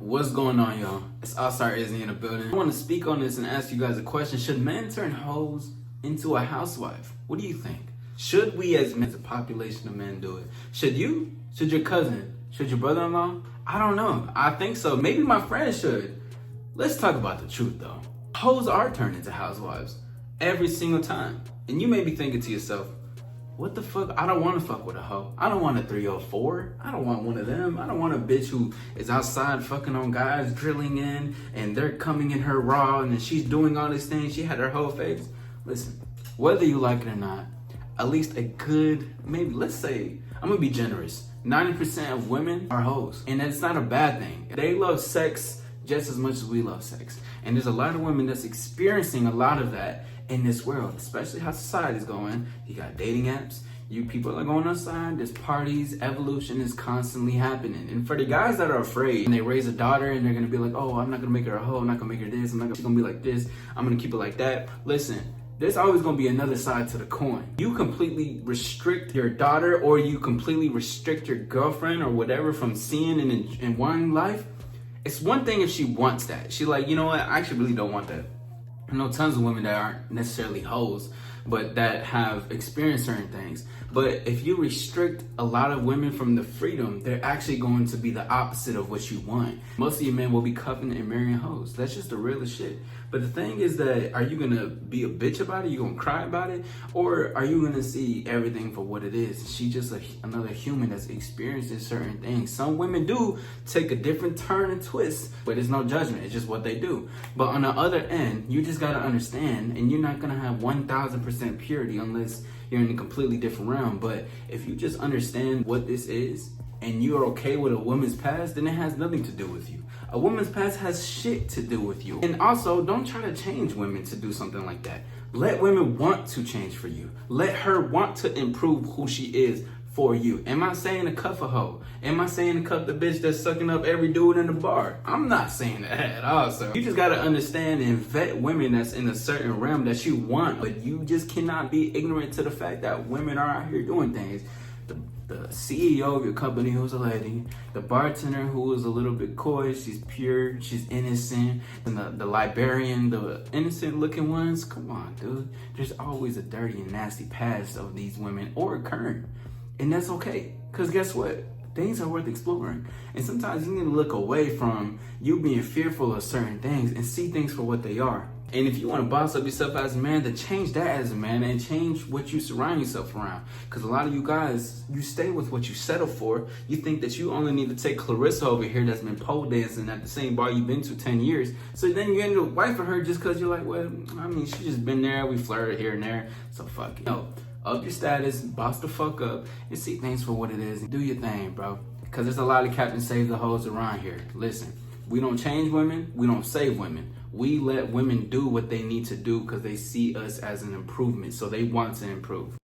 What's going on, y'all? It's AllStar Izzy in the building. I want to speak on this and ask you guys a question. Should men turn hoes into a housewife? What do you think? Should we as men, as a population of men, do it? Should you? Should your cousin? Should your brother-in-law? I don't know. I think so. Maybe my friend should. Let's talk about the truth, though. Hoes are turned into housewives every single time. And you may be thinking to yourself, what the fuck? I don't want to fuck with a hoe. I don't want a 304. I don't want one of them. I don't want a bitch who is outside fucking on guys, drilling in, and they're coming in her raw, and then she's doing all these things. She had her whole face. Listen, whether you like it or not, at least a good, maybe, let's say, I'm gonna be generous. 90% of women are hoes, and that's not a bad thing. They love sex just as much as we love sex. And there's a lot of women that's experiencing a lot of that in this world, especially how society's going. You got dating apps, you people are going outside, there's parties, evolution is constantly happening. And for the guys that are afraid, and they raise a daughter and they're gonna be like, oh, I'm not gonna make her a hoe, I'm not gonna make her this, she's gonna be like this, I'm gonna keep it like that. Listen, there's always gonna be another side to the coin. You completely restrict your daughter, or you completely restrict your girlfriend or whatever from seeing and wanting life. It's one thing if she wants that. She's like, you know what, I actually really don't want that. I know tons of women that aren't necessarily hoes, but that have experienced certain things. But if you restrict a lot of women from the freedom, they're actually going to be the opposite of what you want. Most of you men will be cuffing and marrying hoes. That's just the realest shit. But the thing is that, are you gonna be a bitch about it? You gonna cry about it? Or are you gonna see everything for what it is? She's just another human that's experiencing certain things. Some women do take a different turn and twist, but it's no judgment. It's just what they do. But on the other end, you just gotta understand, and you're not gonna have 1000% purity unless you're in a completely different realm. But if you just understand what this is, and you're okay with a woman's past, then it has nothing to do with you. A woman's past has shit to do with you. And also, don't try to change women to do something like that. Let women want to change for you. Let her want to improve who she is for you. Am I saying to cuff a hoe? Am I saying to cuff the bitch that's sucking up every dude in the bar? I'm not saying that at all. So you just gotta understand and vet women that's in a certain realm that you want, but you just cannot be ignorant to the fact that women are out here doing things. The CEO of your company, who's a lady, the bartender who is a little bit coy, she's pure, she's innocent, and the librarian, the innocent looking ones, come on, dude. There's always a dirty and nasty past of these women or current. And that's okay, because guess what? Things are worth exploring. And sometimes you need to look away from you being fearful of certain things and see things for what they are. And if you want to boss up yourself as a man, then change that as a man and change what you surround yourself around. Because a lot of you guys, you stay with what you settle for. You think that you only need to take Clarissa over here that's been pole dancing at the same bar you've been to 10 years. So then you end up wifing her just because you're like, well, I mean, she just been there. We flirted here and there. So fuck it. No, up your status, boss the fuck up, and see things for what it is. And do your thing, bro. Because there's a lot of Captain Save the Hoes around here. Listen, we don't change women. We don't save women. We let women do what they need to do because they see us as an improvement. So they want to improve.